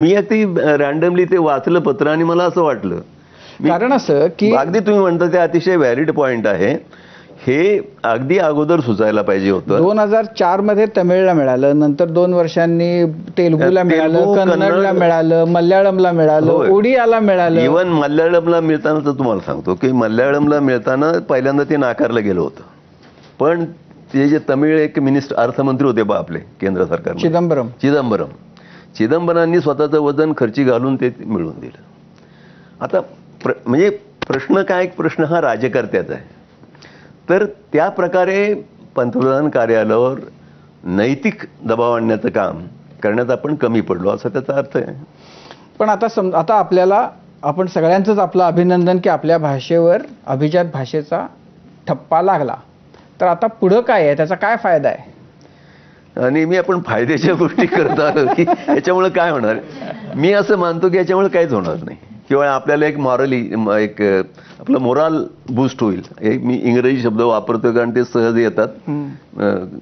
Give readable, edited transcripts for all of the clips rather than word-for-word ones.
मी अगदी रॅन्डमली ते वाचलं पत्र आणि मला असं वाटलं. कारण असं की अगदी तुम्ही म्हणता ते अतिशय व्हॅलिड पॉइंट आहे. हे अगदी अगोदर सुचायला पाहिजे होतं. 2004 मध्ये तमिळला मिळालं, नंतर 2 वर्षांनी तेलुगूला मिळालं, कन्नडला मिळालं, मल्याळमला मिळालं, ओडियाला मिळालं. इव्हन मल्याळमला मिळताना तर तुम्हाला सांगतो की मल्याळमला मिळताना पहिल्यांदा ते नाकारलं गेलं होतं. पण ते जे तमिळ एक मिनिस्टर अर्थमंत्री होते बा आपले केंद्र सरकार, चिदंबरांनी स्वतःचं वजन खर्ची घालून ते मिळवून दिलं. आता म्हणजे प्रश्न काय, प्रश्न हा राज्यकर्त्याचा आहे. तर त्या प्रकारे पंतप्रधान कार्यालयावर नैतिक दबाव आणण्याचं काम करण्यात आपण कमी पडलो असा त्याचा अर्थ आहे. पण आता आपल्याला आपण सगळ्यांचंच आपलं अभिनंदन की आपल्या भाषेवर अभिजात भाषेचा ठप्पा लागला. तर आता पुढं काय आहे, त्याचा काय फायदा आहे? आणि मी आपण फायद्याच्या गोष्टी करत आलो की याच्यामुळे काय होणार. मी असं मानतो की याच्यामुळे काहीच होणार नाही. किंवा आपल्याला एक मॉरली एक आपलं मोराल बूस्ट होईल. मी इंग्रजी शब्द वापरतो कारण ते सहज येतात.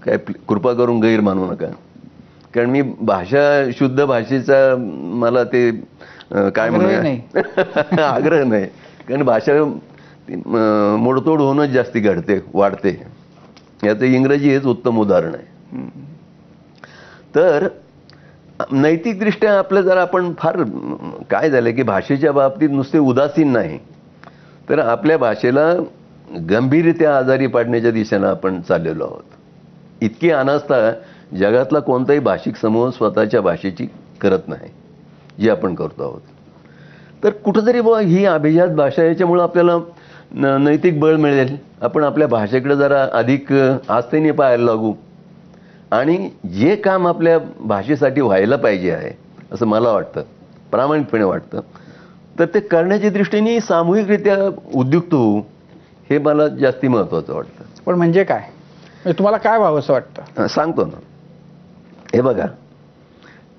काय कृपा करून गैर मानू नका. कारण मी शुद्ध भाषेचा मला ते काय म्हणूया आग्रह नाही. कारण भाषा मोडतोड होणंच जास्ती घडते, वाढते. याचं इंग्रजी हेच उत्तम उदाहरण आहे. तर नैतिकदृष्ट्या आपलं जर आपण फार काय झालं की भाषेच्या बाबतीत नुसते उदासीन नाही, तर आपल्या भाषेला गंभीररित्या आजारी पाडण्याच्या दिशेनं आपण चाललेलो आहोत. इतकी अनास्था जगातला कोणताही भाषिक समूह स्वतःच्या भाषेची करत नाही जी आपण करतो आहोत. तर कुठंतरी बुवा ही अभिजात भाषा, याच्यामुळं आपल्याला नैतिक बळ मिळेल. आपण आपल्या भाषेकडे जरा अधिक आस्थेने पाहायला लागू आणि जे काम आपल्या भाषेसाठी व्हायला पाहिजे आहे असं मला वाटतं, प्रामाणिकपणे वाटतं, तर ते करण्याच्या दृष्टीने सामूहिकरित्या उद्युक्त होऊ हे मला जास्ती महत्त्वाचं वाटतं. पण म्हणजे काय, तुम्हाला काय व्हावं असं वाटतं? सांगतो ना. हे बघा,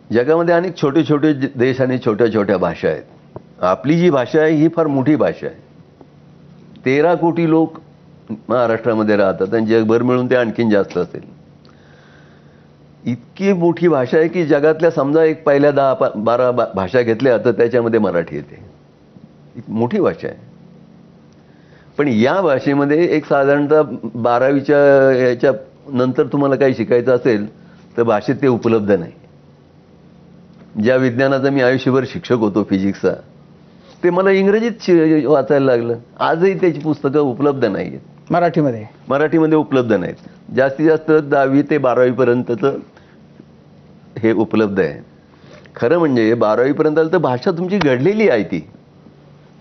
जगामध्ये अनेक छोटे छोटे देश आणि छोट्या छोट्या भाषा आहेत. आपली जी भाषा आहे ही फार मोठी भाषा आहे. 13 कोटी लोक महाराष्ट्रामध्ये राहतात आणि जगभर मिळून ते आणखीन जास्त असेल. इतकी मोठी भाषा आहे की जगातल्या समजा एक पहिल्या 10-12 भाषा घेतल्या तर त्याच्यामध्ये मराठी येते. मोठी भाषा आहे. पण या भाषेमध्ये एक साधारणतः 12वीच्या याच्या नंतर तुम्हाला काही शिकायचं असेल तर भाषेत ते उपलब्ध नाही. ज्या विज्ञानाचा मी आयुष्यभर शिक्षक होतो, फिजिक्सचा, ते मला इंग्रजीत वाचायला लागलं. आजही त्याची पुस्तकं उपलब्ध नाही आहेत मराठीमध्ये उपलब्ध नाहीत. जास्तीत जास्त 10वी ते 12वी पर्यंतचं हे उपलब्ध आहे. खरं म्हणजे 12वी पर्यंत तर भाषा तुमची घडलेली आहे,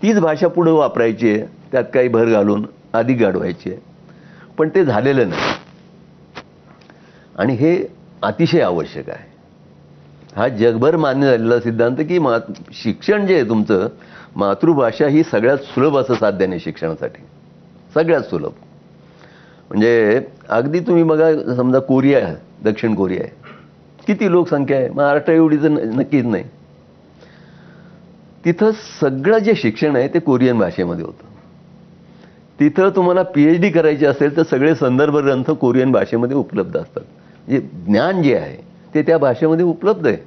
तीच भाषा पुढे वापरायची आहे, त्यात काही भर घालून अधिक गाढवायची आहे. पण ते झालेलं नाही आणि हे अतिशय आवश्यक आहे. हा जगभर मान्य झालेला सिद्धांत की शिक्षण जे आहे तुमचं, मातृभाषा ही सगळ्यात सुलभ असं साध्य नाही शिक्षणासाठी. सगळ्यात सुलभ म्हणजे अगदी तुम्ही बघा, समजा कोरिया, दक्षिण कोरिया आहे, किती लोकसंख्या आहे, महाराष्ट्र एवढी तर नक्कीच नाही. तिथं सगळं जे शिक्षण आहे ते कोरियन भाषेमध्ये होतं. तिथं तुम्हाला PhD करायची असेल तर सगळे संदर्भ ग्रंथ कोरियन भाषेमध्ये उपलब्ध असतात. म्हणजे ज्ञान जे आहे ते त्या भाषेमध्ये उपलब्ध आहे.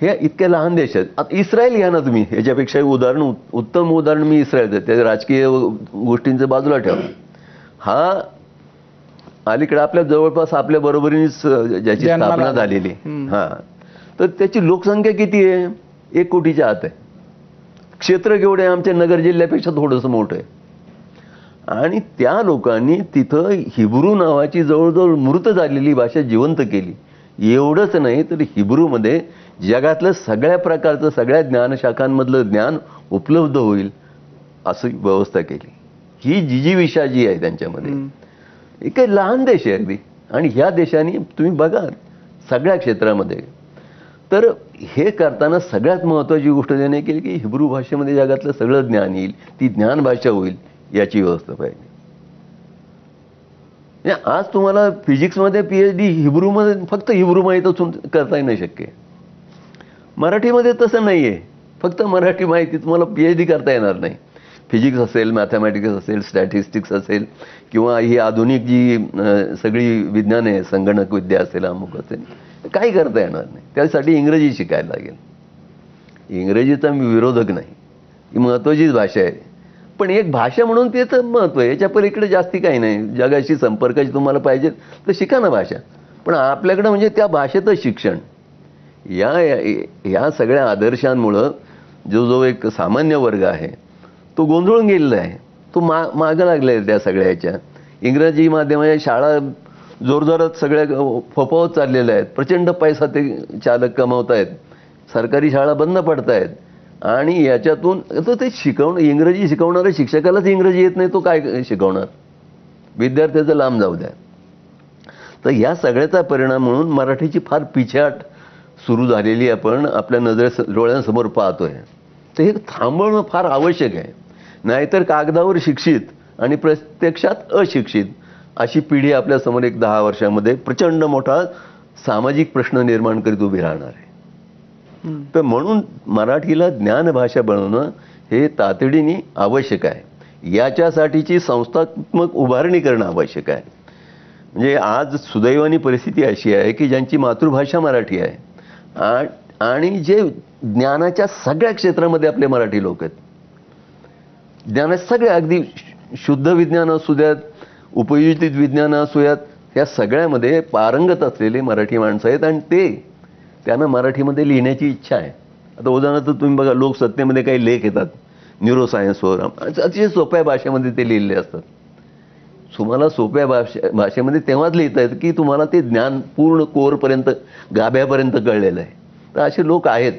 हे इतक्या लहान देश आहेत. आता इस्रायल घ्या ना तुम्ही, ह्याच्यापेक्षा उत्तम उदाहरण मी इस्रायल देते. त्या राजकीय गोष्टींचं बाजूला ठेवा. हा अलीकडे आपल्या जवळपास आपल्या बरोबरीनेच ज्याची स्थापना झालेली, तर त्याची लोकसंख्या किती आहे? 1 कोटीच्या आत आहे. क्षेत्र केवढे आहे? आमच्या नगर जिल्ह्यापेक्षा थोडंसं मोठं आहे. आणि त्या लोकांनी तिथं हिब्रू नावाची जवळजवळ मृत झालेली भाषा जिवंत केली. एवढंच नाही तर हिब्रूमध्ये जगातलं सगळ्या प्रकारचं, सगळ्या ज्ञानशाखांमधलं ज्ञान उपलब्ध होईल अशी व्यवस्था केली. ही जिजीविषा जी आहे त्यांच्यामध्ये, एक काही लहान देश आहे अगदी. आणि ह्या देशाने तुम्ही बघा सगळ्या क्षेत्रामध्ये. तर हे करताना सगळ्यात महत्त्वाची गोष्ट त्याने केली की हिब्रू भाषेमध्ये जगातलं सगळं ज्ञान येईल, ती ज्ञान भाषा होईल, याची व्यवस्था पाहिजे. आज तुम्हाला फिजिक्समध्ये PhD हिब्रूमध्ये, फक्त हिब्रू माहीत असून करता नाही शक्य. मराठीमध्ये तसं नाही आहे. फक्त मराठी माहिती तुम्हाला PhD करता येणार नाही. फिजिक्स असेल, मॅथमॅटिक्स असेल, स्टॅटिस्टिक्स असेल, किंवा ही आधुनिक जी सगळी विज्ञान आहे, संगणक विद्या असेल, अमुक असेल, काही करता येणार नाही. त्यासाठी इंग्रजी शिकायला लागेल. इंग्रजीचा मी विरोधक नाही, ही महत्त्वाचीच भाषा आहे, पण एक भाषा म्हणून ते तर महत्त्व आहे. याच्या पलीकडे जास्ती काही नाही. जगाशी संपर्काची तुम्हाला पाहिजे तर शिका ना भाषा, पण आपल्याकडं म्हणजे त्या भाषेतच शिक्षण. या सगळ्या आदर्शांमुळं जो एक सामान्य वर्ग आहे तो गोंधळून गेलेला आहे. तो मागं लागला आहे त्या सगळ्याच्या. इंग्रजी माध्यमाच्या शाळा जोरजोरात सगळ्या फोपावत चाललेल्या आहेत. प्रचंड पैसा ते चालक कमावत आहेत. सरकारी शाळा बंद पडत आहेत आणि याच्यातून तो ते इंग्रजी शिकवणाऱ्या शिक्षकालाच इंग्रजी येत नाही, तो काय शिकवणार? विद्यार्थ्याचं लांब जाऊ द्या. तर या सगळ्याचा परिणाम म्हणून मराठीची फार पिछेहाट सुरू झालेली आपण आपल्या डोळ्यांसमोर पाहतोय. तर हे थांबवणं फार आवश्यक आहे. नाहीतर कागदावर शिक्षित आणि प्रत्यक्षात अशिक्षित अशी पिढी आपल्यासमोर एक 10 वर्षामध्ये प्रचंड मोठा सामाजिक प्रश्न निर्माण करीत उभी राहणार आहे. तर म्हणून मराठीला ज्ञानभाषा बनवणं हे तातडीने आवश्यक आहे. याच्यासाठीची संस्थात्मक उभारणी करणं आवश्यक आहे. म्हणजे आज सुदैवानी परिस्थिती अशी आहे की ज्यांची मातृभाषा मराठी आहे आणि जे ज्ञानाच्या सगळ्या क्षेत्रामध्ये आपले मराठी लोक आहेत. ज्ञानात सगळ्या अगदी शुद्ध विज्ञान असू द्यात, उपयोजित विज्ञान असू द्यात, या सगळ्यामध्ये पारंगत असलेले मराठी माणसं आहेत आणि त्यांना मराठीमध्ये लिहिण्याची इच्छा आहे. आता उदाहरणार्थ तुम्ही बघा, लोकसत्तेमध्ये काही लेख येतात न्यूरोसायन्सवर, अतिशय सोप्या भाषेमध्ये ते लिहिलेले असतात. तुम्हाला सोप्या भाषेमध्ये तेव्हाच लिहिता येतं की तुम्हाला ते ज्ञान पूर्ण कोरपर्यंत गाभ्यापर्यंत कळलेलं आहे. तर असे लोक आहेत.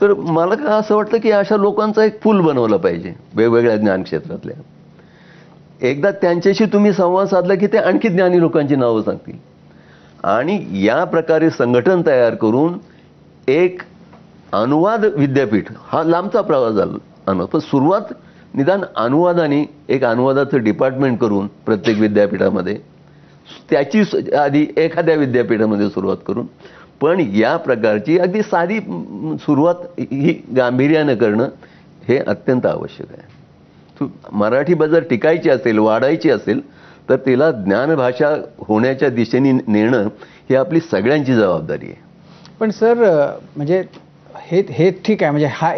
तर मला का असं वाटतं की अशा लोकांचा एक पूल बनवला पाहिजे वेगवेगळ्या ज्ञान क्षेत्रातल्या. एकदा त्यांच्याशी तुम्ही संवाद साधला की ते आणखी ज्ञानी लोकांची नावं सांगतील आणि या प्रकारे संघटन तयार करून एक अनुवाद विद्यापीठ, हा लांबचा प्रवास झाला, पण सुरुवात निदान अनुवादाने एक अनुवादाचं डिपार्टमेंट करून प्रत्येक विद्यापीठामध्ये, त्याची आधी एखाद्या विद्यापीठामध्ये सुरुवात करून, पण या प्रकारची अगदी साधी सुरुवात ही गांभीर्यानं करणं हे अत्यंत आवश्यक आहे. मराठी जर टिकायची असेल, वाढायची असेल, तर तिला ज्ञानभाषा होण्याच्या दिशेने नेणं ही आपली सगळ्यांची जबाबदारी आहे. पण सर, म्हणजे हे ठीक आहे, म्हणजे हा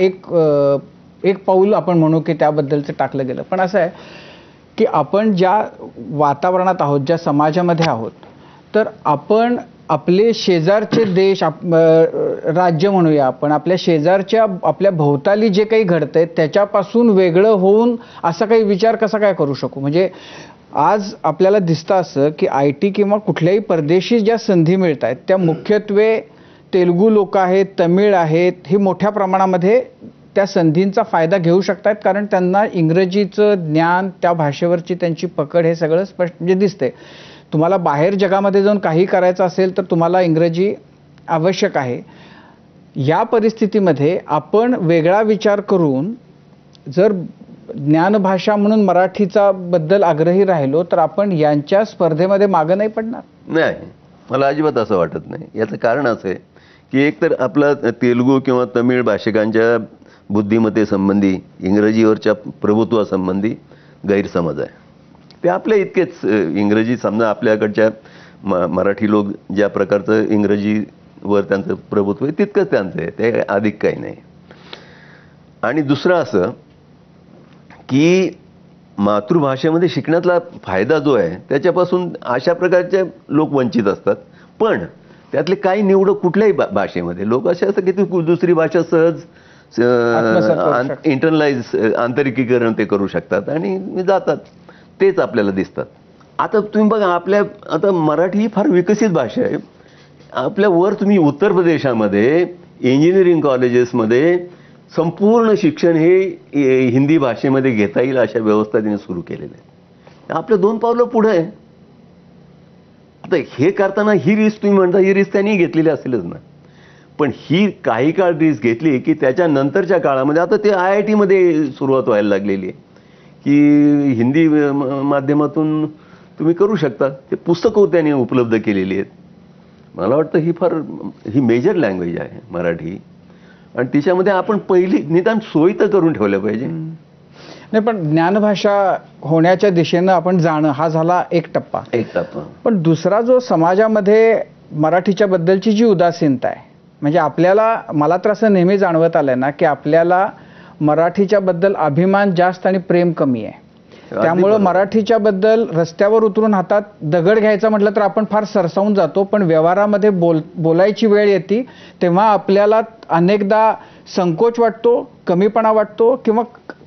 एक पाऊल आपण म्हणू की त्याबद्दलचं टाकलं गेलं. पण असं आहे की आपण ज्या वातावरणात आहोत, ज्या समाजामध्ये आहोत, तर आपण आपले शेजारचे देश, राज्य म्हणूया आपण, आपल्या शेजारच्या आपल्या भोवताली जे काही घडतंय त्याच्यापासून वेगळं होऊन असा काही विचार कसा काय करू शकू? म्हणजे आज आपल्याला दिसतं असं की IT किंवा कुठल्याही परदेशी ज्या संधी मिळत आहेत त्या मुख्यत्वे तेलुगू लोक आहेत, तमिळ आहेत, हे मोठ्या प्रमाणामध्ये त्या संधींचा फायदा घेऊ शकतात, कारण त्यांना इंग्रजीचं ज्ञान, त्या भाषेवरची त्यांची पकड, हे सगळं स्पष्ट म्हणजे दिसते. तुम्हाला बाहेर जगामध्ये जाऊन काही करायचं असेल तर तुम्हाला इंग्रजी आवश्यक आहे. या परिस्थितीमध्ये आपण वेगळा विचार करून जर ज्ञानभाषा म्हणून मराठीचा बद्दल आग्रही राहिलो तर आपण यांच्या स्पर्धेमध्ये मागं नाही पडणार? नाही, मला अजिबात असं वाटत नाही. याचं कारण असं आहे की एकतर आपला तेलुगू किंवा तमिळ भाषिकांच्या बुद्धिमत्तेसंबंधी, इंग्रजीवरच्या प्रभुत्वासंबंधी गैरसमज आहे. ते आपल्या इतकेच. इंग्रजी समजा आपल्याकडच्या मराठी लोक ज्या प्रकारचं इंग्रजीवर त्यांचं प्रभुत्व आहे तितकंच त्यांचं आहे, ते अधिक काही नाही. आणि दुसरं असं की मातृभाषेमध्ये शिकण्यातला फायदा जो आहे त्याच्यापासून अशा प्रकारचे लोक वंचित असतात. पण त्यातले काही निवडक कुठल्याही भाषेमध्ये लोक असे असतात की ती दुसरी भाषा सहज इंटरनलाइज, आंतरिकीकरण ते करू शकतात आणि जातात. तेच आपल्याला दिसतात. आता तुम्ही बघा, आता मराठी ही फार विकसित भाषा आहे. आपल्या तुम्ही उत्तर प्रदेशामध्ये इंजिनिअरिंग कॉलेजेसमध्ये संपूर्ण शिक्षण हे हिंदी भाषेमध्ये घेता येईल अशा व्यवस्था त्यांनी सुरू केलेल्या आहे. आपल्या 2 पावलं पुढे आहे. आता हे करताना ही रिस्क तुम्ही म्हणता, ही रिस्क त्यांनी घेतलेली असेलच ना, पण ही काही काळ रिस्क घेतली की त्याच्यानंतरच्या काळामध्ये आता ते IIT मध्ये सुरुवात व्हायला लागलेली आहे की हिंदी माध्यमातून तुम्ही करू शकता. ते पुस्तकं त्यांनी उपलब्ध केलेली आहेत. मला वाटतं ही मेजर लँग्वेज आहे मराठी आणि तिच्यामध्ये आपण पहिली निदान सोयी तर करून ठेवल्या पाहिजे. नाही, पण ज्ञानभाषा होण्याच्या दिशेनं आपण जाणं हा झाला एक टप्पा. पण दुसरा जो समाजामध्ये मराठीच्या बद्दलची जी उदासीनता आहे, म्हणजे आपल्याला, मला तर असं नेहमी जाणवत आलंय ना की आपल्याला मराठीच्या बद्दल अभिमान जास्त आणि प्रेम कमी आहे. त्यामुळं मराठीच्या बद्दल रस्त्यावर उतरून हातात दगड घ्यायचा म्हटलं तर आपण फार सरसावून जातो, पण व्यवहारामध्ये बोलायची वेळ येते तेव्हा आपल्याला अनेकदा संकोच वाटतो, कमीपणा वाटतो किंवा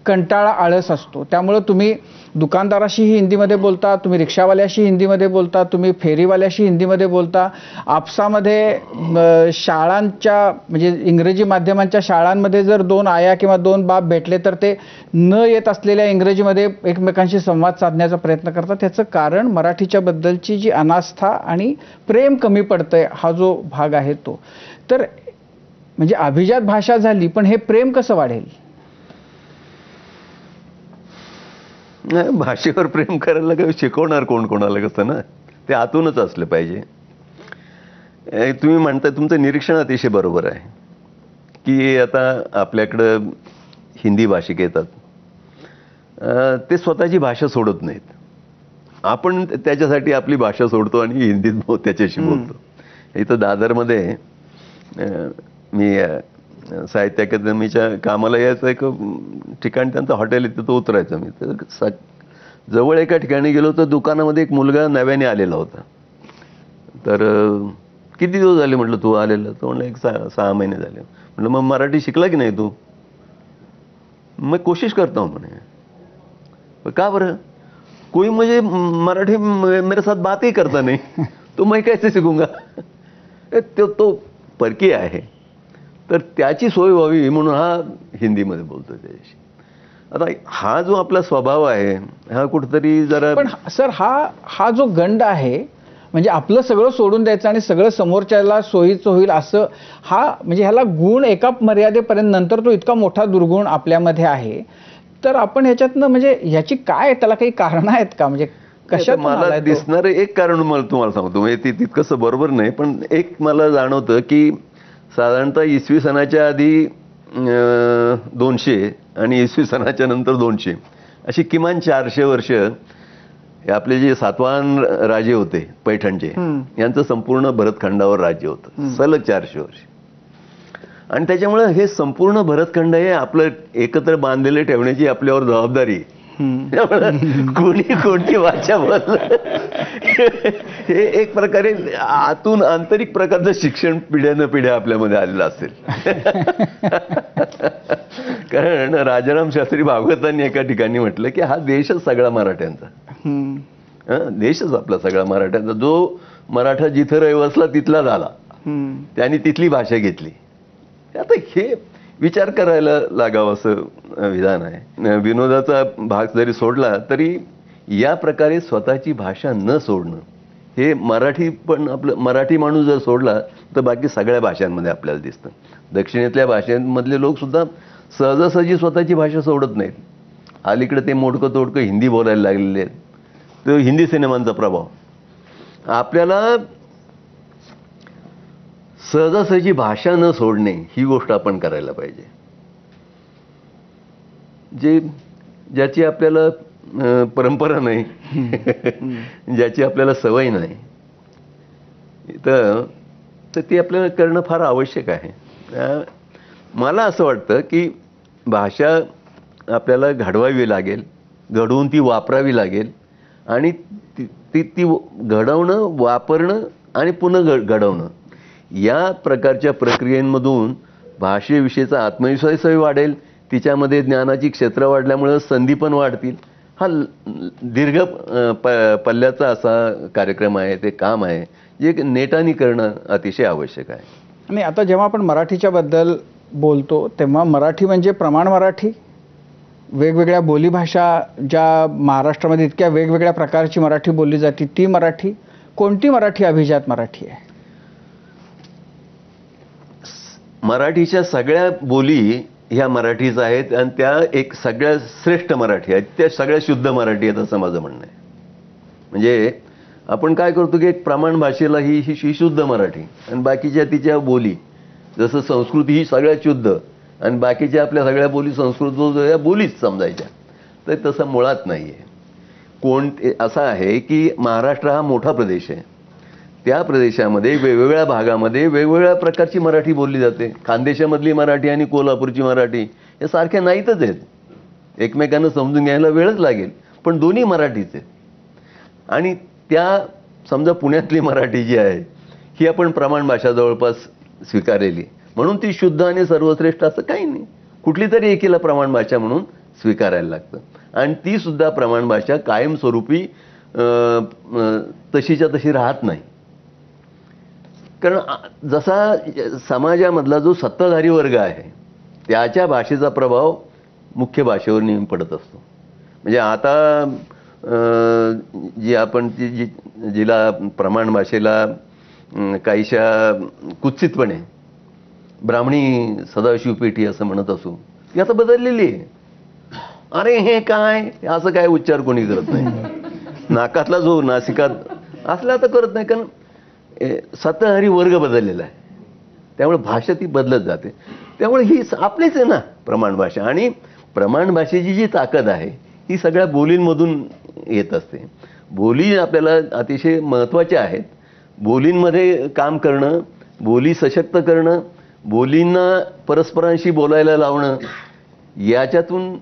कंटाळा, आळस असतो. त्यामुळं तुम्ही दुकानदाराशी हिंदीमध्ये बोलता, तुम्ही रिक्षावाल्याशी हिंदीमध्ये बोलता, तुम्ही फेरीवाल्याशी हिंदीमध्ये बोलता, आपसामध्ये शाळांच्या म्हणजे इंग्रजी माध्यमांच्या शाळांमध्ये जर 2 आया किंवा 2 बाप भेटले तर ते न येत असलेल्या इंग्रजीमध्ये एकमेकांशी संवाद साधण्याचा प्रयत्न करतात. त्याचं कारण मराठीच्या बद्दलची जी अनास्था आणि प्रेम कमी पडतंय हा जो भाग आहे तो. तर म्हणजे अभिजात भाषा झाली पण हे प्रेम कसं वाढेल? भाषेवर प्रेम करायला काही शिकवणार कोण कोणाला कसं ना, ते आतूनच असलं पाहिजे. तुम्ही म्हणता, तुमचं निरीक्षण अतिशय बरोबर आहे की आता आपल्याकडं हिंदी भाषिक येतात, ते स्वतःची भाषा सोडत नाहीत. आपण त्याच्यासाठी आपली भाषा सोडतो आणि हिंदीत त्याच्याशी बोलतो. इथं दादरमध्ये मी साहित्य अकादमीच्या कामाला यायचं एक ठिकाण, त्यांचं हॉटेल आहे, तिथं उतरायचं मी. तर जवळ एका ठिकाणी गेलो तर दुकानामध्ये एक मुलगा नव्याने आलेला होता. तर किती दिवस झाले म्हटलं तू आलेला? तो म्हणलं एक 6 महिने झाले. म्हटलं मग मराठी शिकला की नाही तू? मग कोशिश करता हूं म्हणे. का बरं? कोई मुझे मराठी मेरे साथ बात ही करता नहीं तो मैं कैसे सीखूंगा? तो परकीय आहे, तर त्याची सोय व्हावी म्हणून हा हिंदीमध्ये बोलतो त्याच्याशी. आता हा जो आपला स्वभाव आहे हा कुठेतरी जरा, पण सर हा जो गंड आहे, म्हणजे आपलं सगळं सोडून द्यायचं आणि सगळं समोरच्याला सोयीचं होईल असं, हा म्हणजे ह्याला गुण एका मर्यादेपर्यंत, नंतर तो इतका मोठा दुर्गुण आपल्यामध्ये आहे. तर आपण ह्याच्यातनं म्हणजे ह्याची काय, त्याला काही कारण आहेत का? म्हणजे कशात मला दिसणारं एक कारण मला तुम्हाला सांगतो, म्हणजे ते तितकंसं बरोबर नाही, पण एक मला जाणवतं की साधारणतः इसवी सनाच्या आधी 200 आणि इसवी सनाच्या नंतर 200 अशी किमान 400 वर्ष हे आपले जे सातवाहन राजे होते पैठणचे, यांचं संपूर्ण भरतखंडावर राज्य होतं, सलग 400 वर्ष. आणि त्याच्यामुळे हे संपूर्ण भरतखंड हे आपलं एकत्र बांधलेले ठेवण्याची आपल्यावर जबाबदारी. कोणी कोणती भाषा बोललं हे एक प्रकारे आतून आंतरिक प्रकारचं शिक्षण पिढ्यानं पिढ्या आपल्यामध्ये आलेलं असेल. कारण राजाराम शास्त्री भागवतांनी एका ठिकाणी म्हटलं की हा देशच सगळा मराठ्यांचा, देशच आपला सगळा मराठ्यांचा. जो मराठा जिथं रहिवासला तिथला झाला, त्यांनी तिथली भाषा घेतली. आता हे विचार करायला लागावं असं विधान आहे. विनोदाचा भाग जरी सोडला तरी या प्रकारे स्वतःची भाषा न सोडणं हे मराठी, पण आपलं मराठी माणूस जर सोडला तर बाकी सगळ्या भाषांमध्ये आपल्याला दिसतं. दक्षिणेतल्या भाषांमधले लोक सुद्धा सहजासहजी स्वतःची भाषा सोडत नाहीत. अलीकडे ते मोडकं तोडकं हिंदी बोलायला लागलेले आहेत. तो हिंदी सिनेमांचा प्रभाव. आपल्याला सहजासहजी भाषा न सोडणे ही गोष्ट आपण करायला पाहिजे. ज्याची आपल्याला परंपरा नाही, ज्याची आपल्याला सवय नाही, तर ती आपल्याला करणं फार आवश्यक आहे. मला असं वाटतं की भाषा आपल्याला घडवावी लागेल, घडवून ती वापरावी लागेल, आणि ती घडवणं, वापरणं आणि पुन्हा घडवणं या प्रकारच्या प्रक्रियेमधून भाषेविषयीचा आत्मविश्वासही वाढेल, तिच्यामध्ये ज्ञानाची क्षेत्र वाढल्यामुळं संधी पण वाढतील. हा दीर्घ पल्ल्याचा असा कार्यक्रम आहे, ते काम आहे जे नेटाने करणं अतिशय आवश्यक आहे. आणि आता जेव्हा आपण मराठीच्या बद्दल बोलतो तेव्हा मराठी म्हणजे प्रमाण मराठी, वेगवेगळ्या बोलीभाषा ज्या महाराष्ट्रामध्ये इतक्या वेगवेगळ्या प्रकारची मराठी बोलली जाते ती मराठी, कोणती मराठी अभिजात मराठी आहे? मराठीच्या सगळ्या बोली ह्या मराठीच आहेत आणि त्या एक सगळ्या श्रेष्ठ मराठी आहेत, त्या सगळ्या शुद्ध मराठी आहेत असं माझं म्हणणं आहे. म्हणजे आपण काय करतो की एक प्रमाण भाषेला ही शुद्ध मराठी आणि बाकीच्या तिच्या बोली, जसं संस्कृती ही सगळ्यात शुद्ध आणि बाकीच्या आपल्या सगळ्या बोली संस्कृत या बोलीच समजायच्या, तर तसं मुळात नाही आहे. असं आहे की महाराष्ट्र हा मोठा प्रदेश आहे, त्या प्रदेशामध्ये वेगवेगळ्या भागामध्ये वेगवेगळ्या प्रकारची मराठी बोलली जाते. खानदेशामधली मराठी आणि कोल्हापूरची मराठी या सारख्या नाहीतच आहेत. एकमेकांना समजून घ्यायला वेळच लागेल, पण दोन्ही मराठीच आहेत. आणि त्या समजा पुण्यातली मराठी जी आहे ही आपण प्रमाण भाषा जवळपास स्वीकारलेली, म्हणून ती शुद्ध आणि सर्वश्रेष्ठ असं काही नाही. कुठली तरी एकीला प्रमाण भाषा म्हणून स्वीकारायला लागतं. आणि ती सुद्धा प्रमाण भाषा कायमस्वरूपी तशीच्या तशी राहत नाही. कारण जसा समाजामधला जो सत्ताधारी वर्ग आहे त्याच्या भाषेचा प्रभाव मुख्य भाषेवर नेहमी पडत असतो. म्हणजे आता जी आपण जिला प्रमाण भाषेला काहीशा कुत्सितपणे ब्राह्मणी सदाशिव पेठी असं म्हणत असू, ती आता बदललेली आहे. अरे हे काय, असं काय उच्चार कोणी करत नाही. नाकातला जो नासिकात असला तर करत नाही, कारण सत्ताधारी वर्ग बदललेला आहे. त्यामुळे भाषा ती बदलत जाते. त्यामुळे ही आपलीच आहे ना प्रमाण भाषा. आणि प्रमाण भाषेची जी ताकद आहे ही सगळ्या बोलींमधून येत असते. बोली आपल्याला अतिशय महत्त्वाच्या आहेत. बोलींमध्ये काम करणं, बोली सशक्त करणं, बोलींना परस्परांशी बोलायला लावणं, याच्यातून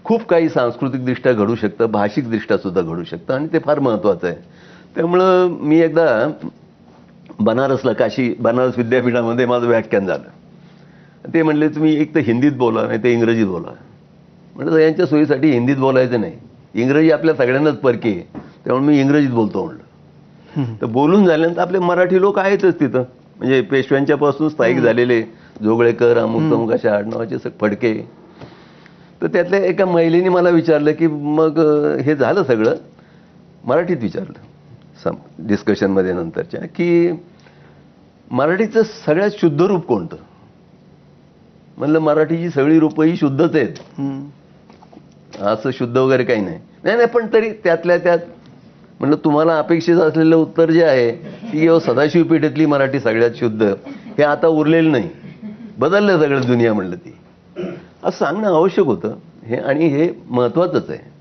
खूप काही सांस्कृतिकदृष्ट्या घडू शकतं, भाषिकदृष्ट्या सुद्धा घडू शकतं. आणि ते फार महत्त्वाचं आहे. त्यामुळं मी एकदा बनारसला बनारस विद्यापीठामध्ये माझं व्याख्यान झालं. ते म्हणले तुम्ही एक तर हिंदीत बोला नाही तर इंग्रजीत बोला. म्हणजे यांच्या सोयीसाठी हिंदीत बोलायचं नाही, इंग्रजी आपल्या सगळ्यांनाच परकी आहे, त्यामुळे मी इंग्रजीत बोलतो म्हणलं. तर बोलून झाल्यानंतर आपले मराठी लोक आहेतच तिथं, म्हणजे पेशव्यांच्या पासून स्थायिक झालेले जोगळेकर, अमुक तमुक अशा आडनावाचे फडके. तर त्यातल्या एका महिलेने मला विचारलं की मग हे झालं सगळं, मराठीत विचारलं डिस्कशनमध्ये नंतरच्या, की मराठीचं सगळ्यात शुद्ध रूप कोणतं. म्हणलं मराठीची सगळी रूपं ही शुद्धच आहेत, असं शुद्ध वगैरे काही नाही. नाही पण तरी त्यातल्या त्यात म्हणलं तुम्हाला अपेक्षित असलेलं उत्तर जे आहे की सदाशिव पेठेतली मराठी सगळ्यात शुद्ध, हे आता उरलेलं नाही, बदललं सगळं दुनिया म्हणलं ती, असं सांगणं आवश्यक होतं. हे आणि हे महत्त्वाचंच आहे.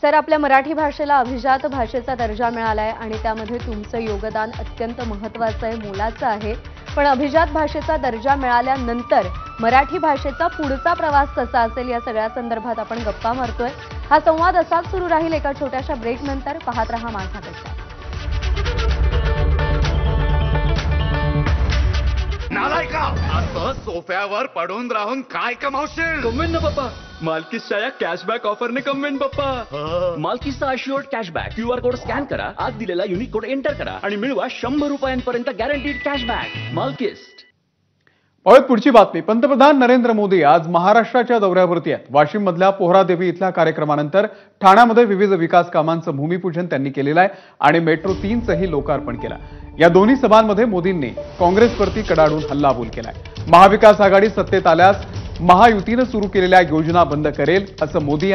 सर, आपल्या मराठी भाषेला अभिजात भाषेचा दर्जा मिळालाय आणि त्यामध्ये तुमचं योगदान अत्यंत महत्त्वाचं आहे, मोलाचं आहे. पण अभिजात भाषेचा दर्जा मिळाल्यानंतर मराठी भाषेचा पुढचा प्रवास कसा असेल या सगळ्या संदर्भात आपण गप्पा मारतोय. हा संवाद असाच सुरू राहील एका छोट्याशा ब्रेकनंतर. पाहत रहा माझा देश. नालायका, असं सोफ्यावर पडून राहून काय कमावशील. कमेन ना पप्पा, मालकीच्या या कॅशबॅक ऑफरने कमेन पप्पा. मालकीचा assured cashback QR code scan करा, आत दिलेला युनिक कोड एंटर करा आणि मिळवा 100 रुपयांपर्यंत गॅरंटीड कॅशबॅक. मालकिस्ट. पाहूयात पुढची बातमी. पंतप्रधान नरेंद्र मोदी आज महाराष्ट्राच्या दौऱ्यावरती आहेत. वाशिम मधल्या पोहरादेवी इथल्या कार्यक्रमानंतर ठाण्यामध्ये विविध विकास कामांचं भूमिपूजन त्यांनी केलेलं आहे आणि मेट्रो 3चंही लोकार्पण केलं. या दोन्ही सभांमध्ये मोदींनी काँग्रेसवरती कडाडून हल्लाबोल केलाय. महाविकास आघाडी सत्तेत आल्यास महायुतीनं सुरू केलेल्या योजना बंद करेल असं मोदी